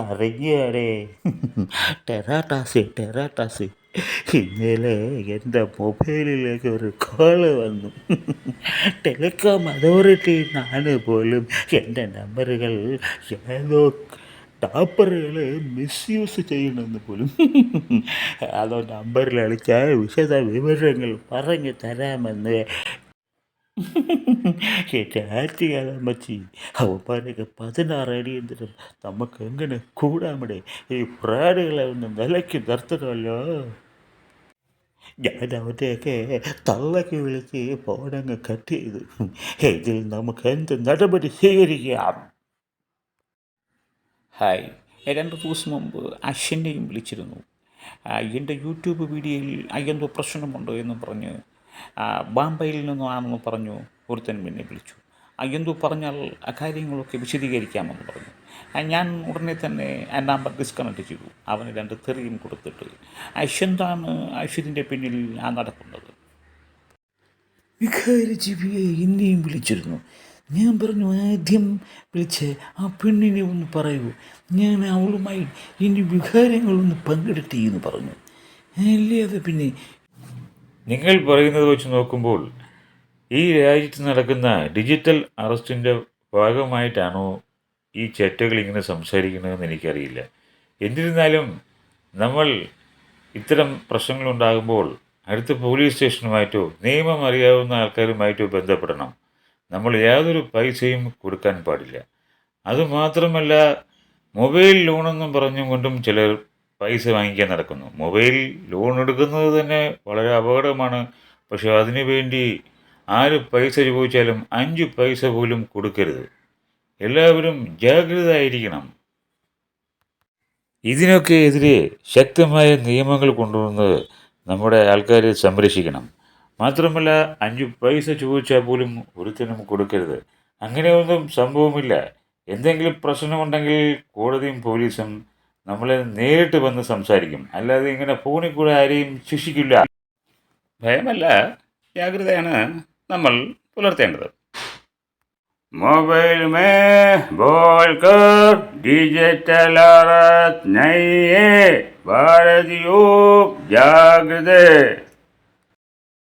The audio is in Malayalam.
അറിഞ്ഞാടേ. ടെറാട്ടാസ് ഇന്നലെ എൻ്റെ മൊബൈലിലേക്ക് ഒരു കോള് വന്നു. ടെലികോം അതോറിറ്റിന്നാണ് പോലും എൻ്റെ നമ്പറുകൾ ഏതോ ടാപ്പറുകൾ മിസ്യൂസ് ചെയ്യണമെന്ന് പോലും. അതോ നമ്പറിൽ അളിച്ചാൽ വിശദ വിവരങ്ങൾ പറഞ്ഞു തരാമെന്ന് ചാറ്റ് ചെയ്യാൻ പറ്റി. അവന്മാരൊക്കെ 16 അടി എന്തിനും നമുക്ക് എങ്ങനെ കൂടാമടെ? ഈ പ്രാണികളെ ഒന്ന് നിലയ്ക്ക് നിർത്തണമല്ലോ. ഞാൻ അവൻ്റെയൊക്കെ തള്ളക്ക് വിളിച്ച് ഫോണങ്ങ് കട്ട് ചെയ്തു. ഇതിൽ നമുക്ക് എന്ത് നടപടി സ്വീകരിക്കാം? ഹായ്, 2 ദിവസം മുമ്പ് അശ്വിനെയും വിളിച്ചിരുന്നു. എൻ്റെ യൂട്യൂബ് വീഡിയോയിൽ എന്തോ പ്രശ്നമുണ്ടോ എന്ന് പറഞ്ഞ് ബാംബെയിൽ നിന്നാണെന്ന് പറഞ്ഞു ഒരുത്തൻ എന്നെ വിളിച്ചു. എന്തോ പറഞ്ഞാൽ കാര്യങ്ങളൊക്കെ വിശദീകരിക്കാമെന്ന് പറഞ്ഞു. ഞാൻ ഉടനെ തന്നെ ആ നമ്പർ ഡിസ്കണക്ട് ചെയ്തു. അവന് 2 തെറിയും കൊടുത്തിട്ട് എന്താണ് അശ്വിൻ്റെ പിന്നിൽ നടക്കുന്നത്? വികാരജീവിയെ എന്നെയും വിളിച്ചിരുന്നു. ഞാൻ പറഞ്ഞു, ആദ്യം വിളിച്ച് ആ പെണ്ണിനെ ഒന്ന് പറയൂ, ഞാൻ അവളുമായി എൻ്റെ വികാരങ്ങളൊന്ന് പങ്കിടട്ടെ എന്ന് പറഞ്ഞു. അല്ലാതെ പിന്നെ നിങ്ങൾ പറയുന്നത് വെച്ച് നോക്കുമ്പോൾ ഈ രാജ്യത്ത് നടക്കുന്ന ഡിജിറ്റൽ അറസ്റ്റിൻ്റെ ഭാഗമായിട്ടാണോ ഈ ചെറ്റകൾ ഇങ്ങനെ സംസാരിക്കുന്നതെന്ന് എനിക്കറിയില്ല. എന്നിരുന്നാലും നമ്മൾ ഇത്തരം പ്രശ്നങ്ങളുണ്ടാകുമ്പോൾ അടുത്ത പോലീസ് സ്റ്റേഷനുമായിട്ടോ നിയമം അറിയാവുന്ന ആൾക്കാരുമായിട്ടോ ബന്ധപ്പെടണം. നമ്മൾ യാതൊരു പൈസയും കൊടുക്കാൻ പാടില്ല. അതുമാത്രമല്ല, മൊബൈൽ ലോണെന്നും പറഞ്ഞും കൊണ്ടും ചിലർ പൈസ വാങ്ങിക്കാൻ നടക്കുന്നു. മൊബൈൽ ലോൺ എടുക്കുന്നത് തന്നെ വളരെ അപകടമാണ്. പക്ഷേ അതിനു വേണ്ടി ആര് പൈസ ചോദിച്ചാലും 5 പൈസ പോലും കൊടുക്കരുത്. എല്ലാവരും ജാഗ്രത ആയിരിക്കണം. ഇതിനൊക്കെ എതിരെ ശക്തമായ നിയമങ്ങൾ കൊണ്ടുവന്ന് നമ്മുടെ ആൾക്കാരെ സംരക്ഷിക്കണം. മാത്രമല്ല, 5 പൈസ ചോദിച്ചാൽ പോലും ഒരുത്തനും കൊടുക്കരുത്. അങ്ങനെയൊന്നും സംഭവമില്ല. എന്തെങ്കിലും പ്രശ്നമുണ്ടെങ്കിൽ കോടതിയും പോലീസും നമ്മളെ നേരിട്ട് വന്ന് സംസാരിക്കും. അല്ലാതെ ഇങ്ങനെ ഫോണിൽ കൂടെ ആരെയും ശിക്ഷിക്കില്ല. ഭയമല്ല, ജാഗ്രതയാണ് നമ്മൾ പുലർത്തേണ്ടത്. मोबाइल में बोलकर डिजिटल औरत नहीं है, भारतीयों जागृत।